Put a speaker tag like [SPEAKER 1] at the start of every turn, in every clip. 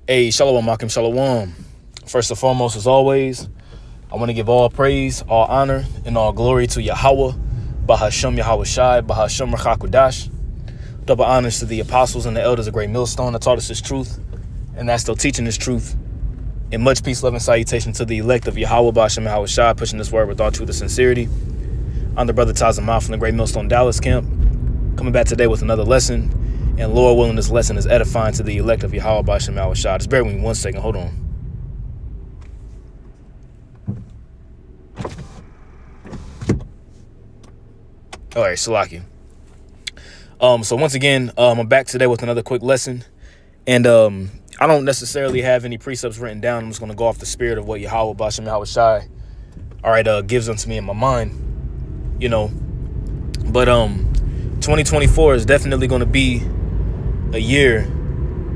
[SPEAKER 1] Hey, Shalom, Makim Shalom. First and foremost, as always, I want to give all praise, all honor, and all glory to Yahweh, Bahashem Yahweh Shai, Bahashem Rachakudash. Double honors to the apostles and the elders of Great Millstone that taught us this truth, and that's still teaching this truth. And much peace, love, and salutation to the elect of Yahweh, Bahashem Yahweh Shai, pushing this word with all truth and sincerity. I'm the brother Tazamah from the Great Millstone Dallas camp, coming back today with another lesson. And Lord willing, this lesson is edifying to the elect of Yahweh B'Shem Yahweh Shah. Just bear with me 1 second. Hold on. All right, Salaki. So once again, I'm back today with another quick lesson. And I don't necessarily have any precepts written down. I'm just going to go off the spirit of what Yahweh B'Shem Yahweh Shai, gives unto me in my mind. But 2024 is definitely going to be a year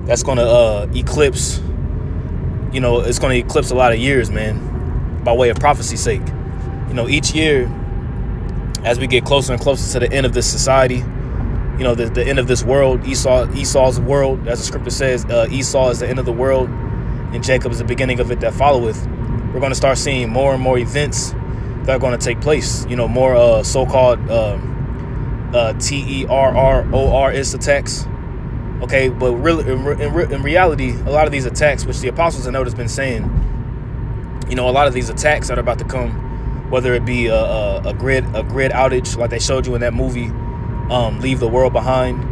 [SPEAKER 1] that's going to eclipse, it's going to eclipse a lot of years, man, by way of prophecy's sake. Each year, as we get closer and closer to the end of this society, the end of this world, Esau's world, as the scripture says, Esau is the end of the world, and Jacob is the beginning of it that followeth. We're going to start seeing more and more events that are going to take place, more so-called terrorist attacks. Okay, but really, in reality, a lot of these attacks, which the apostles and elders been saying, a lot of these attacks that are about to come, whether it be a grid outage like they showed you in that movie, Leave the World Behind,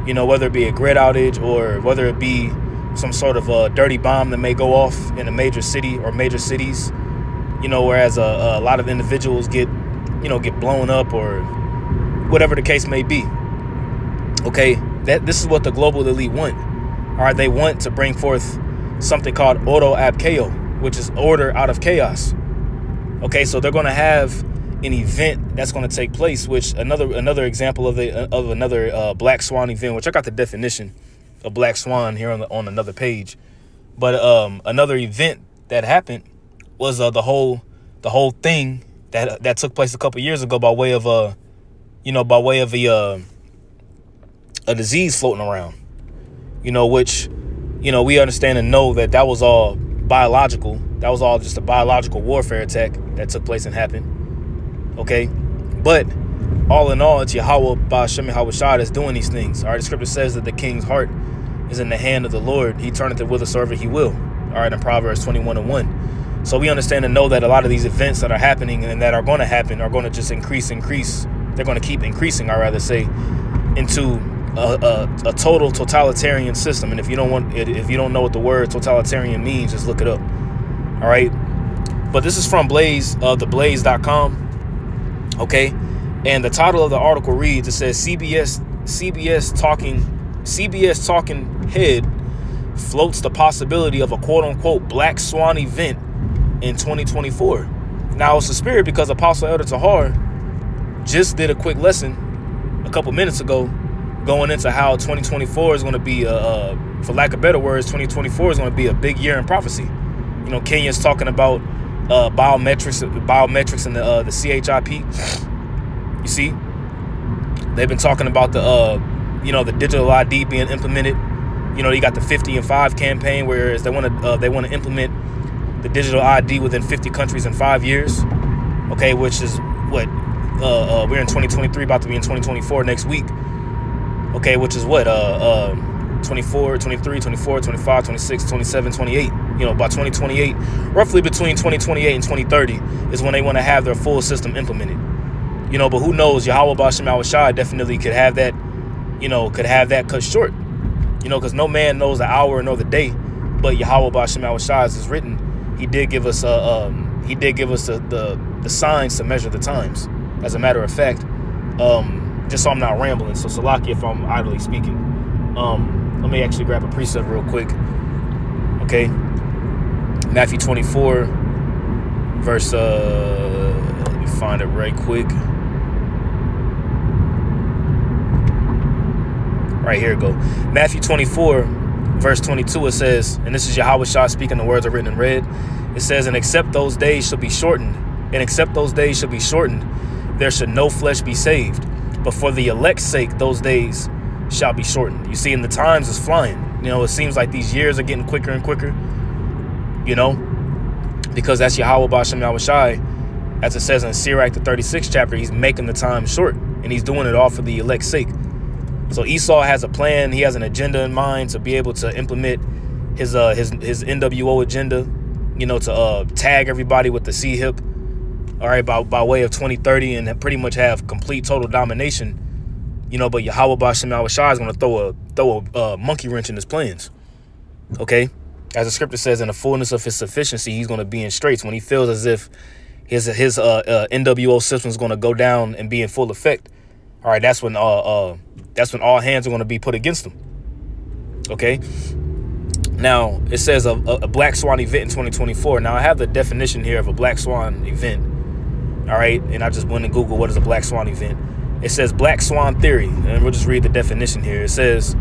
[SPEAKER 1] whether it be a grid outage or whether it be some sort of a dirty bomb that may go off in a major city or major cities, whereas a lot of individuals get blown up or whatever the case may be. Okay, this is what the global elite want. All right, they want to bring forth something called Oro ab Chao, which is order out of chaos. Okay, so they're going to have an event that's going to take place, which another example of another Black Swan event, which I got the definition of Black Swan here on another page. But another event that happened was the whole thing that took place a couple years ago by way of a disease floating around, which, we understand and know that was all biological. That was all just a biological warfare attack that took place and happened. Okay. But all in all, it's Yahweh B'Shem Yahweh Shai that's doing these things. All right. The scripture says that the king's heart is in the hand of the Lord. He turneth it whithersoever he will. All right. In Proverbs 21:1. So we understand and know that a lot of these events that are happening and that are going to happen are going to just increase. They're going to keep increasing, I rather say, into a total totalitarian system. And if you don't know what the word totalitarian means, just look it up. All right. But this is from theblaze.com. Okay. And the title of the article reads, it says CBS talking head floats the possibility of a quote unquote Black Swan event in 2024. Now it's a spirit because Apostle Elder Tahar just did a quick lesson a couple minutes ago going into how 2024 is going to be, for lack of better words, 2024 is going to be a big year in prophecy. Kenya's talking about biometrics in the CHIP. You see, they've been talking about the digital ID being implemented. You got the 50 and 5 campaign, whereas they want to implement the digital ID within 50 countries in 5 years. Okay, which is what we're in 2023, about to be in 2024 next week. Okay, which is what 24, 23, 24, 25, 26, 27, 28. By 2028, roughly between 2028 and 2030 is when they want to have their full system implemented. But who knows? Yahweh B'Shem Yahweh Shai definitely could have that cut short. Because no man knows the hour nor the day, but Yahweh B'Shem Yahweh Shai, as is written, he did give us the signs to measure the times. As a matter of fact, just so I'm not rambling, so Salaki if I'm idly speaking. Let me actually grab a precept real quick. Okay. Matthew 24, verse, let me find it right quick. Right, here it go. Matthew 24, verse 22, it says, and this is Yahweh Shah speaking, the words are written in red. It says, and except those days shall be shortened, there should no flesh be saved. But for the elect's sake, those days shall be shortened. You see, and the times is flying. You know, it seems like these years are getting quicker and quicker, you know, because that's Yahweh B'Shem Yahushai. As it says in Sirach, the 36th chapter, he's making the time short, and he's doing it all for the elect's sake. So Esau has a plan. He has an agenda in mind to be able to implement his NWO agenda, you know, to tag everybody with the C-hip, all right, by way of 2030, and pretty much have complete total domination, you know. But Yahweh B'Shem Yahushai is going to throw a monkey wrench in his plans, okay? As the scripture says, in the fullness of his sufficiency, he's going to be in straits when he feels as if his NWO system is going to go down and be in full effect. All right, that's when all hands are going to be put against him. Okay. Now it says a Black Swan event in 2024. Now I have the definition here of a Black Swan event. All right, and I just went to Google what is a Black Swan event. It says Black Swan theory, and we'll just read the definition here. It says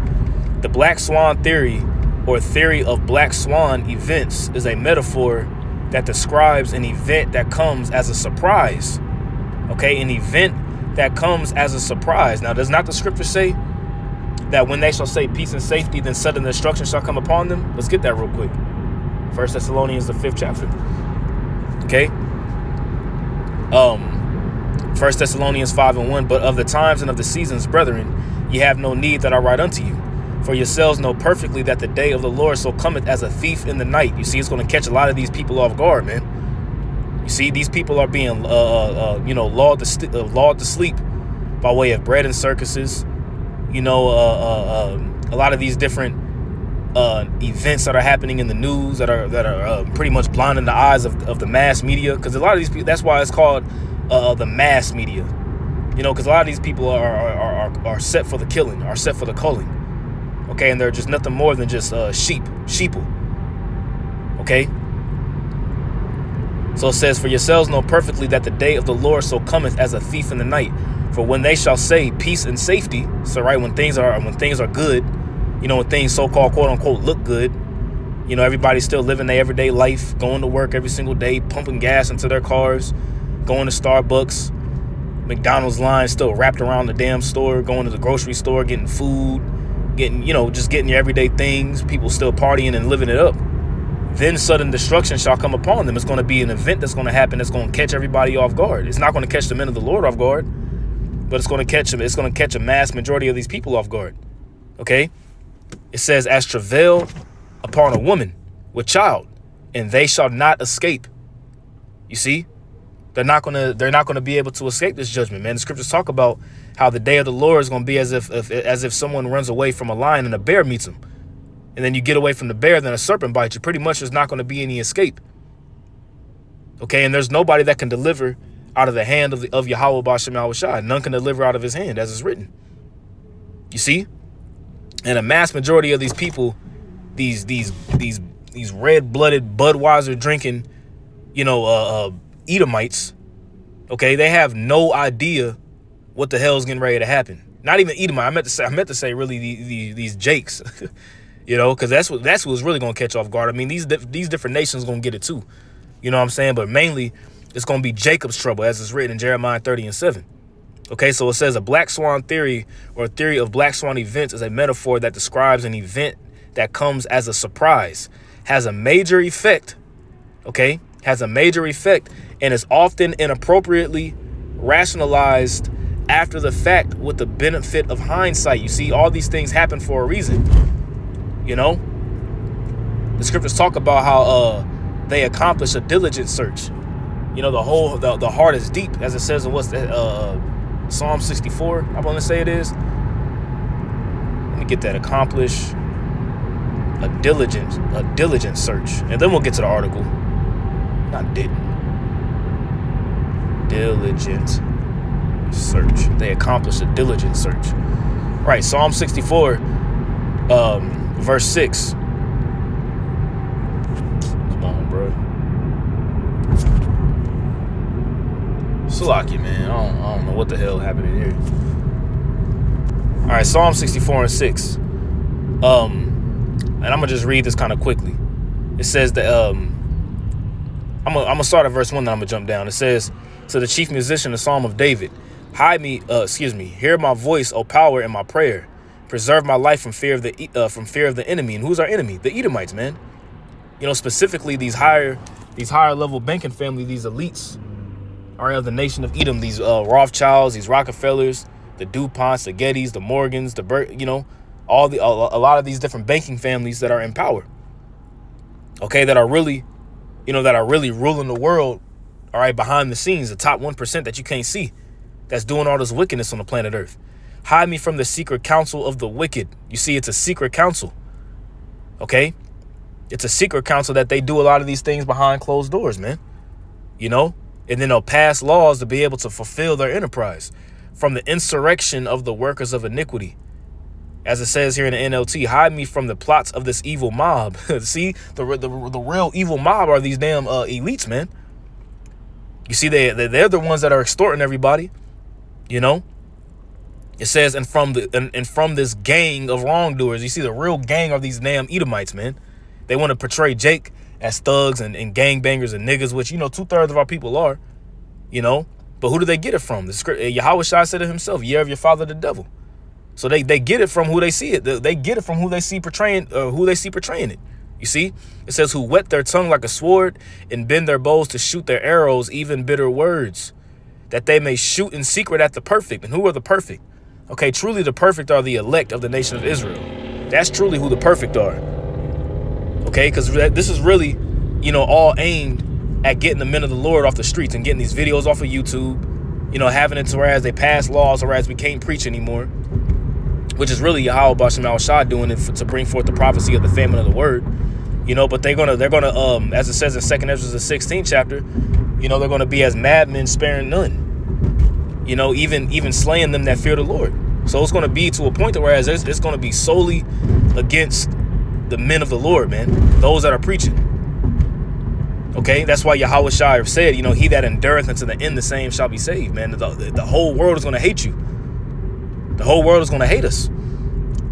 [SPEAKER 1] the Black Swan theory, or theory of Black Swan events, is a metaphor that describes an event that comes as a surprise. Okay, an event that comes as a surprise. Now, does not the scripture say that when they shall say peace and safety, then sudden destruction shall come upon them? Let's get that real quick. 1 Thessalonians, the 5th chapter. Okay. 1 Thessalonians 5:1. But of the times and of the seasons, brethren, ye have no need that I write unto you. For yourselves know perfectly that the day of the Lord so cometh as a thief in the night. You see, it's going to catch a lot of these people off guard, man. You see, these people are being, lulled to sleep by way of bread and circuses. You know, a lot of these different events that are happening in the news that are pretty much blinding the eyes of the mass media. Because a lot of these people, that's why it's called the mass media. You know, because a lot of these people are set for the killing, are set for the culling. Okay, and they're just nothing more than just sheeple. Okay. So it says, for yourselves know perfectly that the day of the Lord so cometh as a thief in the night. For when they shall say peace and safety, so right, when things are good, you know, when things so-called quote unquote look good, you know, everybody's still living their everyday life, going to work every single day, pumping gas into their cars, going to Starbucks, McDonald's line still wrapped around the damn store, going to the grocery store, getting food, getting your everyday things, people still partying and living it up. Then sudden destruction shall come upon them. It's going to be an event that's going to happen that's going to catch everybody off guard. It's not going to catch the men of the Lord off guard, but it's going to catch them. It's going to catch a mass majority of these people off guard. Okay. It says, as travail upon a woman with child, and they shall not escape. You see, they're not going to be able to escape this judgment, man. The scriptures talk about how the day of the Lord is going to be as if someone runs away from a lion and a bear meets him. And then you get away from the bear, then a serpent bites you. Pretty much there's not going to be any escape. Okay, and there's nobody that can deliver out of the hand of Yahweh B'Shem Yahushai. None can deliver out of his hand, as is written. You see? And a mass majority of these people, these red-blooded Budweiser drinking, Edomites, okay, they have no idea what the hell's getting ready to happen. Not even Edomite. I meant to say really these Jakes. You know, because that's what's really going to catch off guard. I mean, these different nations going to get it too. You know what I'm saying? But mainly, it's going to be Jacob's trouble, as it's written in Jeremiah 30:7. Okay, so it says a Black Swan theory, or theory of Black Swan events, is a metaphor that describes an event that comes as a surprise, has a major effect, okay? Has a major effect, and is often inappropriately rationalized after the fact with the benefit of hindsight. You see, all these things happen for a reason. You know, the scriptures talk about how they accomplish a diligent search. You know, the heart is deep, as it says in Psalm 64. I want to say it is. Let me get that. Accomplish a diligent search, and then we'll get to the article. Not didn't. Diligent search. They accomplish a diligent search. Right. Psalm 64. Verse 6. Come on, bro. Salaki, man. I don't know what the hell happened here. All right, Psalm 64 and 6. And I'm gonna just read this kind of quickly. It says that I'm gonna start at verse 1, then I'm gonna jump down. It says, to the chief musician, the Psalm of David, hear my voice, O power, in my prayer. Preserve my life from fear of the enemy. And who's our enemy? The Edomites, man. You know, specifically these higher level banking family, these elites are of the nation of Edom. These Rothschilds, these Rockefellers, the DuPonts, the Gettys, the Morgans, a lot of these different banking families that are in power. Okay, that are really ruling the world. All right, behind the scenes, the top 1% that you can't see, that's doing all this wickedness on the planet Earth. Hide me from the secret counsel of the wicked. You see, it's a secret counsel. Okay? It's a secret counsel that they do a lot of these things behind closed doors, man. You know? And then they'll pass laws to be able to fulfill their enterprise. From the insurrection of the workers of iniquity. As it says here in the NLT, hide me from the plots of this evil mob. See, the real evil mob are these damn elites, man. You see, they're the ones that are extorting everybody, you know. It says, and from this gang of wrongdoers, you see the real gang are these damn Edomites, man. They want to portray Jake as thugs and gangbangers and niggas, which, you know, 2/3 of our people are, you know. But who do they get it from? The script, Yahweh Shai said it himself, "Ye are of your father the devil." So they get it from who they see it. They get it from who they see portraying it. You see, it says, who whet their tongue like a sword and bend their bows to shoot their arrows, even bitter words, that they may shoot in secret at the perfect. And who are the perfect? Okay, truly the perfect are the elect of the nation of Israel. That's truly who the perfect are. Okay, because this is really, you know, all aimed at getting the men of the Lord off the streets and getting these videos off of YouTube, you know, having it to whereas they pass laws or whereas we can't preach anymore, which is really Yahweh Bashem Al-Shah doing it to bring forth the prophecy of the famine of the word. You know, but they're gonna as it says in 2nd Ezra, the 16th chapter, you know, they're gonna be as madmen sparing none. You know, even slaying them that fear the Lord. So it's gonna be to a point to whereas it's gonna be solely against the men of the Lord, man, those that are preaching. Okay, that's why Yahweh Shai said, you know, he that endureth unto the end, the same shall be saved, man. The whole world is gonna hate you. The whole world is gonna hate us.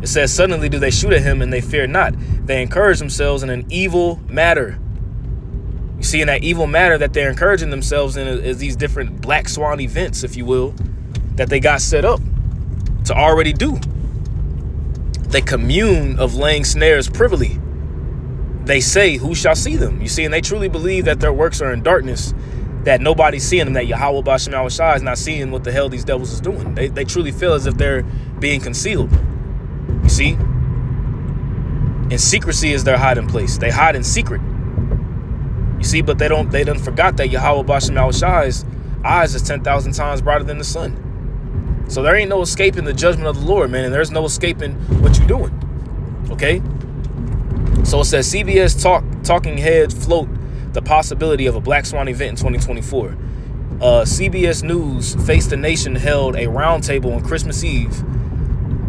[SPEAKER 1] It says, suddenly do they shoot at him and they fear not. They encourage themselves in an evil matter. You see, in that evil matter that they're encouraging themselves in is these different black swan events, if you will, that they got set up to already do. They commune of laying snares privily. They say, who shall see them? You see, and they truly believe that their works are in darkness, that nobody's seeing them, that Yahweh Bashem Al-Shai is not seeing what the hell these devils is doing. They truly feel as if they're being concealed. You see? And secrecy is their hiding place. They hide in secret. You see, but they done forgot that Yahweh Bashem Al-Shai's eyes is 10,000 times brighter than the sun. So there ain't no escaping the judgment of the Lord, man. And there's no escaping what you're doing. Okay? So it says CBS talking heads float the possibility of a Black Swan event in 2024. CBS News Face the Nation held a roundtable on Christmas Eve,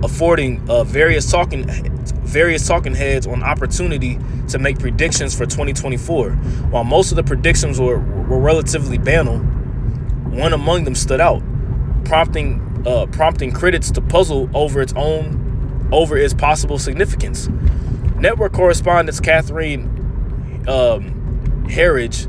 [SPEAKER 1] affording various talking heads on opportunity to make predictions for 2024. While most of the predictions were relatively banal, one among them stood out, prompting critics to puzzle over its possible significance. Network correspondent Catherine Herridge,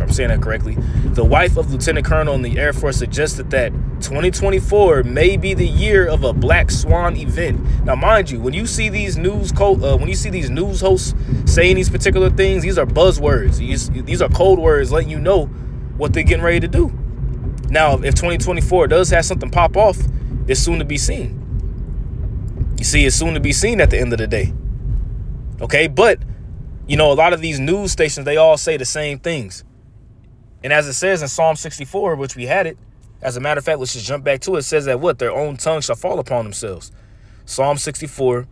[SPEAKER 1] I'm saying that correctly, the wife of Lieutenant Colonel in the Air Force, suggested that 2024 may be the year of a Black Swan event. Now, mind you, when you see these news hosts saying these particular things, these are buzzwords. These are code words letting you know what they're getting ready to do. Now, if 2024 does have something pop off, it's soon to be seen. You see, it's soon to be seen at the end of the day. Okay, but you know, a lot of these news stations, they all say the same things. And as it says in Psalm 64, which we had it, as a matter of fact, let's just jump back to it. It says that what? Their own tongue shall fall upon themselves. Psalm 64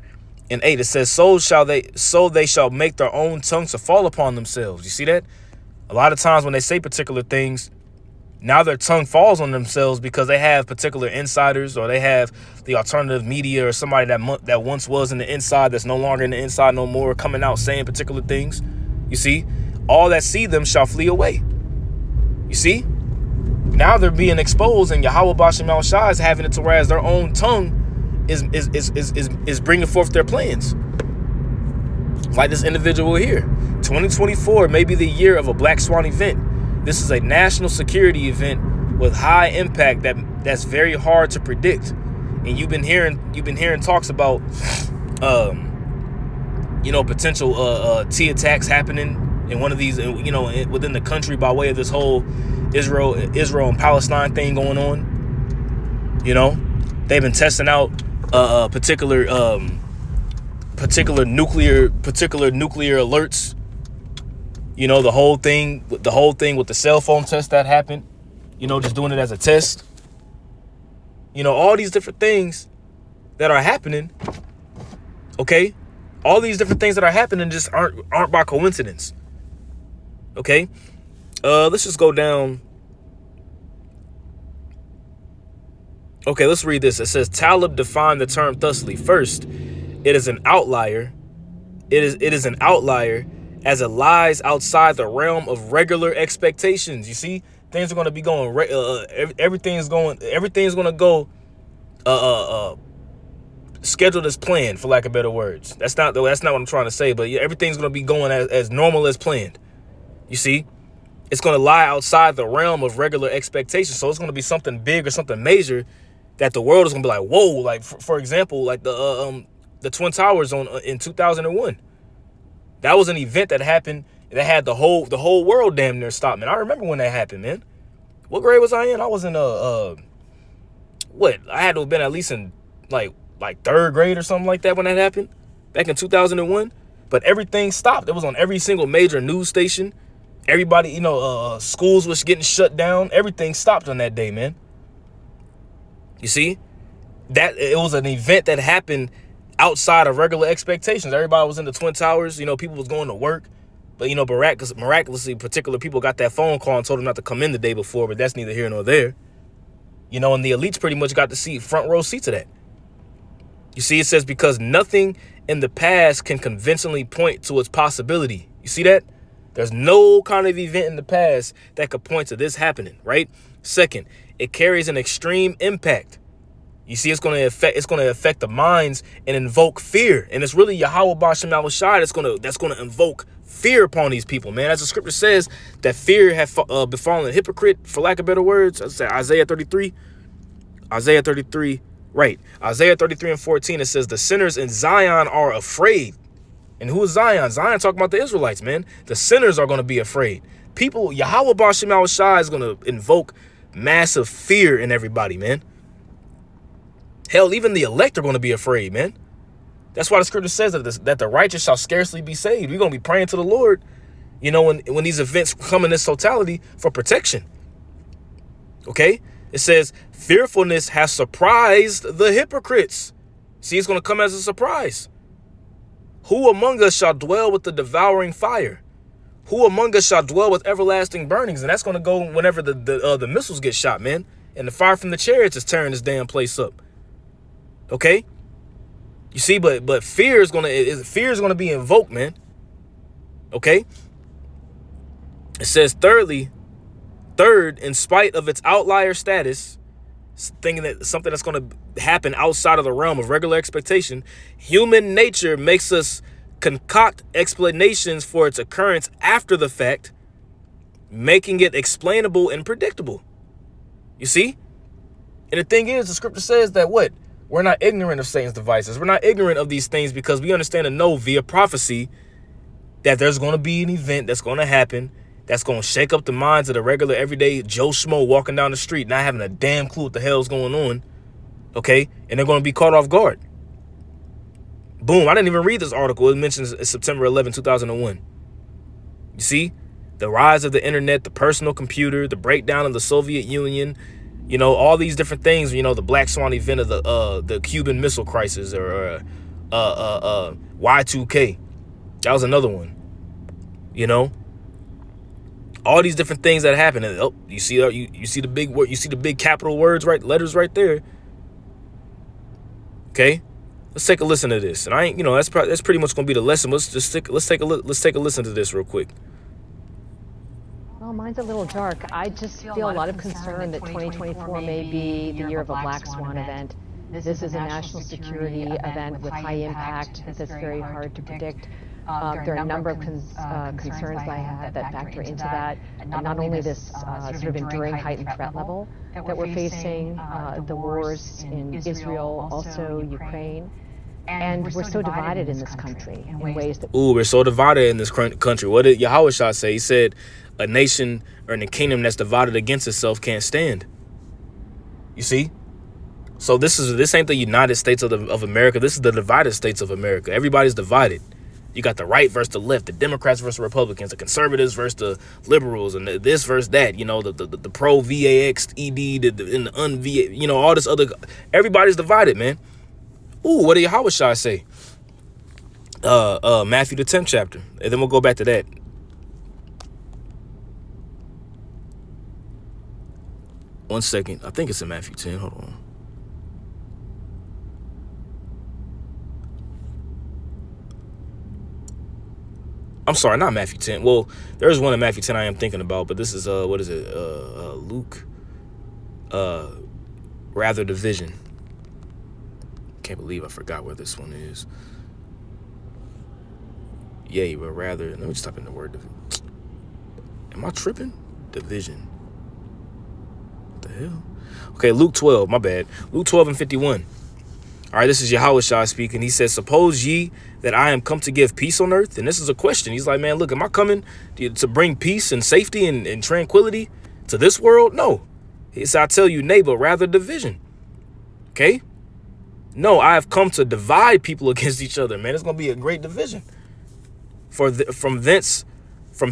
[SPEAKER 1] and 8, it says, so they shall make their own tongue to fall upon themselves. You see that? A lot of times when they say particular things, now their tongue falls on themselves because they have particular insiders, or they have the alternative media, or somebody that once was in the inside that's no longer in the inside no more, coming out saying particular things. You see, all that see them shall flee away. You see, now they're being exposed, and Yahweh Bashem Al-Shai is having it to whereas their own tongue is bringing forth their plans. Like this individual here, 2024 may be the year of a Black Swan event. This is a national security event with high impact that's very hard to predict. And you've been hearing talks about potential T attacks happening in one of these, within the country by way of this whole Israel and Palestine thing going on. They've been testing out particular nuclear alerts. The whole thing with the cell phone test that happened. Just doing it as a test. All these different things that are happening. Okay, all these different things that are happening just aren't by coincidence. Okay, let's just go down. Okay, let's read this. It says Talib defined the term thusly. First, it is an outlier. It is an outlier as it lies outside the realm of regular expectations. You see, things are going to be going. Everything's going to go scheduled as planned, for lack of better words. That's not what I'm trying to say. But yeah, everything's going to be going as normal as planned. You see, it's going to lie outside the realm of regular expectations. So it's going to be something big or something major that the world is going to be like, whoa. Like for example, like the Twin Towers in 2001. That was an event that happened that had the whole world damn near stopped, man. I remember when that happened, man. What grade was I in? I was in I had to have been at least in like third grade or something like that when that happened back in 2001. But everything stopped. It was on every single major news station. Everybody, schools was getting shut down. Everything stopped on that day, man. You see, that it was an event that happened outside of regular expectations. Everybody was in the Twin Towers. People was going to work. But, miraculously, particular people got that phone call and told them not to come in the day before. But that's neither here nor there. And the elites pretty much got to see front row seat to that. You see, it says because nothing in the past can convincingly point to its possibility. You see that? There's no kind of event in the past that could point to this happening, right? Second, it carries an extreme impact. You see, it's going to affect the minds and invoke fear. And it's really Yahweh Bashem Al-Shai that's going to invoke fear upon these people, man. As the scripture says, that fear have befallen a hypocrite, for lack of better words. Isaiah 33, right. Isaiah 33 and 14, it says, the sinners in Zion are afraid. And who is Zion? Zion talking about the Israelites, man. The sinners are going to be afraid. People, Yahweh Bashem Al-Shai is going to invoke massive fear in everybody, man. Hell, even the elect are going to be afraid, man. That's why the scripture says that the righteous shall scarcely be saved. We're going to be praying to the Lord, when these events come in this totality for protection. Okay? It says, fearfulness has surprised the hypocrites. See, it's going to come as a surprise. Who among us shall dwell with the devouring fire? Who among us shall dwell with everlasting burnings? And that's going to go whenever the missiles get shot, man. And the fire from the chariots is tearing this damn place up. Okay? You see, but fear is gonna be invoked, man. Okay? It says third, in spite of its outlier status, thinking that something that's gonna happen outside of the realm of regular expectation, human nature makes us concoct explanations for its occurrence after the fact, making it explainable and predictable. You see? And the thing is, the scripture says that what? We're not ignorant of Satan's devices. We're not ignorant of these things because we understand and know via prophecy that there's going to be an event that's going to happen that's going to shake up the minds of the regular, everyday Joe Schmo walking down the street, not having a damn clue what the hell's going on. Okay? And they're going to be caught off guard. Boom. I didn't even read this article. It mentions September 11, 2001. You see? The rise of the internet, the personal computer, the breakdown of the Soviet Union, all these different things, the Black Swan event of the Cuban Missile Crisis or Y2K. That was another one. All these different things that happen. And, you see the big word, you see the big capital letters right there. Okay? Let's take a listen to this. And that's pretty much going to be the lesson. Let's take a listen to this real quick.
[SPEAKER 2] Well, mine's a little dark. I just feel a lot of concern that 2024 may be the year of a Black Swan event. This is a national security event with high impact that's very hard to predict. There are a number of concerns I have that factor into that. And not only this sort of enduring heightened threat level that we're facing, the wars in Israel, also Ukraine. And we're so divided in this country in ways that...
[SPEAKER 1] Ooh, we're so divided in this country. What did Yahweh say? He said a nation or in a kingdom that's divided against itself can't stand. You see? So this ain't the United States of America. This is the divided states of America. Everybody's divided. You got the right versus the left, the Democrats versus the Republicans, the conservatives versus the liberals, and this versus that. You know, the pro VAX ED, and the un-VA, you know, all this other. Everybody's divided, man. Ooh, what did Yahweh say? Matthew the 10th chapter, and then we'll go back to that. One second, I think it's in Matthew 10. Hold on. I'm sorry, not Matthew 10. Well, there's one in Matthew 10 I am thinking about, but this is what is it? Luke. Rather division. Can't believe I forgot where this one is. Yea, but rather. Let me just type in the word. Am I tripping? Division. What the hell? Okay, Luke 12. My bad. Luke 12 and 51. All right, this is Yahweh speaking. He says, suppose ye that I am come to give peace on earth? And this is a question. He's like, man, look, am I coming to bring peace and safety and tranquility to this world? No. He said, I tell you, nay, but rather division. Okay? No, I have come to divide people against each other, man. It's going to be a great division. From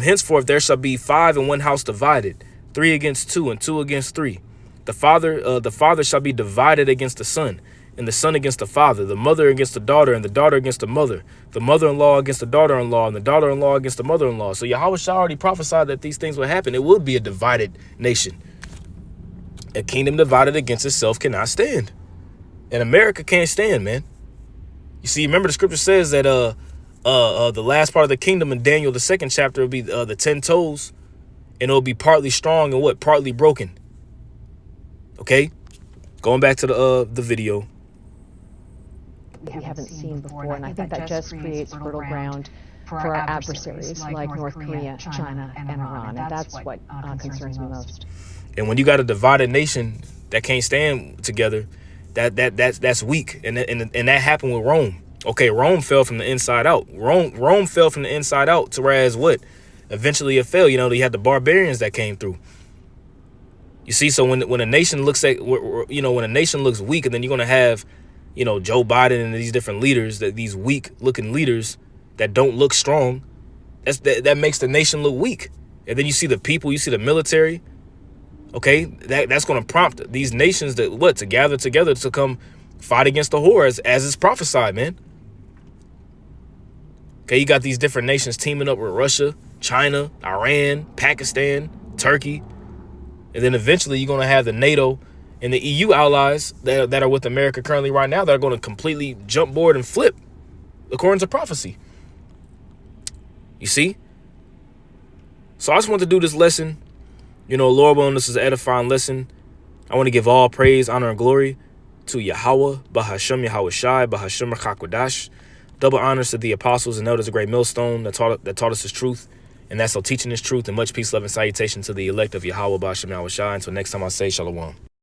[SPEAKER 1] henceforth there shall be 5 in one house divided, 3 against 2, and 2 against 3. The father shall be divided against the son, and the son against the father, the mother against the daughter, and the daughter against the mother, the mother-in-law against the daughter-in-law, and the daughter-in-law against the mother-in-law. So Yahweh already prophesied that these things would happen. It would be a divided nation. A kingdom divided against itself cannot stand. And America can't stand, man. You see, remember the scripture says that the last part of the kingdom in Daniel, the 2nd chapter, will be the 10 toes, and it'll be partly strong and what? Partly broken. Okay? Going back to the video.
[SPEAKER 2] We haven't seen before, and I think that just creates fertile ground for our adversaries like North Korea, China, and Iran, and that's what concerns me most.
[SPEAKER 1] And when you got a divided nation that can't stand together, that's weak, and that happened with Rome. Okay, Rome fell from the inside out. Rome fell from the inside out, to whereas what? Eventually it fell. You know, you had the barbarians that came through. You see, so when a nation looks when a nation looks weak, and then you're gonna have, you know, Joe Biden and these different leaders, these weak-looking leaders that don't look strong, that makes the nation look weak. And then you see the people, you see the military. Okay, that's going to prompt these nations to gather together to come fight against the whore, as is prophesied, man. Okay, you got these different nations teaming up with Russia, China, Iran, Pakistan, Turkey, and then eventually you're going to have the NATO and the EU allies that are with America currently right now that are going to completely jump board and flip, according to prophecy. You see? So I just want to do this lesson. You know, Lord willing, this is an edifying lesson. I want to give all praise, honor, and glory to Yahweh, Bahashem Yahweh Shai, Bahashem Chakwadash. Double honors to the apostles and elders of Great Millstone that taught us his truth, and that's so teaching his truth. And much peace, love, and salutation to the elect of Yahweh, Bahashem Yahweh Shai. Until next time, I say shalom.